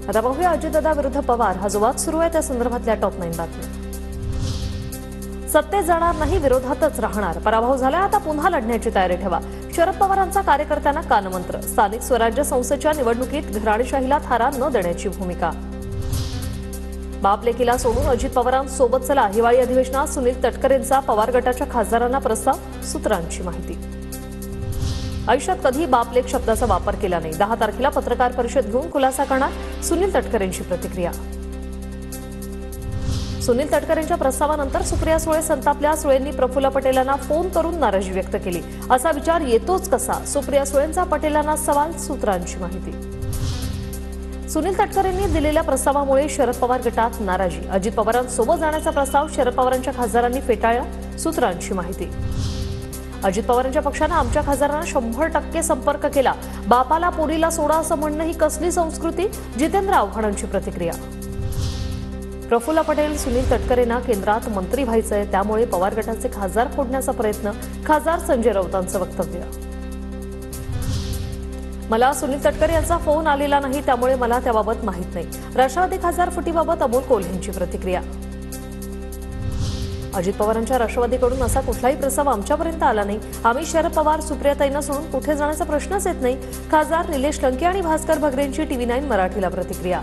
आता पाहूया अजितदादा विरुद्ध पवार हा जो वाद सुरू आहे त्या संदर्भातल्या टॉप 9 बातम्या। सत्तेत जाणार नाही, विरोधातच राहणार, पराभव झाला आता पुन्हा लढण्याची तयारी ठेवा, शरद पवारांचा कार्यकर्त्यांना कानमंत्र। स्थानिक स्वराज्य संस्थेच्या निवडणुकीत घराणेशाहीला थारा न देण्याची भूमिका। बाप लेकीला सोडून अजित पवारांसोबत चला, हिवाळी अधिवेशनात सुनील तटकरेंचा पवार गटाच्या खासदारांना प्रस्ताव, सूत्रांची माहिती। आयुष्यात कधी बापलेख शब्दाचा वापर केला नाही, 10 तारखेला पत्रकार परिषद घेऊन खुलासा करणार, सुनील तटकरेंची प्रतिक्रिया। सुनील तटकरेंच्या प्रस्तावानंतर सुप्रिया सुळे संतापल्या, सुळेंनी प्रफुल्ल पटेलांना फोन करून नाराजी व्यक्त केली, असा विचार येतोच कसा, सुप्रिया सुळेंचा पटेलांना सवाल, सूत्रांची माहिती। सुनील तटकरेंनी दिलेल्या प्रस्तावामुळे शरद पवार गटात नाराजी, अजित पवारांसोबत जाण्याचा प्रस्ताव शरद पवारांच्या खासदारांनी फेटाळला, सूत्रांची माहिती। अजित पवारांच्या पक्षाने आमच्या खासदारांना 100% संपर्क केला, बापाला पोरीला सोडा असं म्हणणं ही कसली संस्कृती, जितेंद्र आव्हाडांची प्रतिक्रिया। प्रफुल्ल पटेल, सुनील तटकरेंना केंद्रात मंत्री व्हायचंय, त्यामुळे पवार गटाचे खासदार फोडण्याचा प्रयत्न, खासदार संजय राऊतांचं वक्तव्य। मला सुनील तटकरे यांचा फोन आलेला नाही, त्यामुळे मला त्याबाबत माहित नाही, राष्ट्रवादी खासदार फुटीबाबत अमोल कोल्हेंची प्रतिक्रिया। अजित पवारांच्या राष्ट्रवादीकडून असा कुठलाही प्रस्ताव आमच्यापर्यंत आला नाही, आम्ही शरद पवार सुप्रियाताईंना सोडून कुठे जाण्याचा प्रश्नच येत नाही, खासदार निलेश लंके आणि भास्कर भगरेंची TV9 मराठीला प्रतिक्रिया।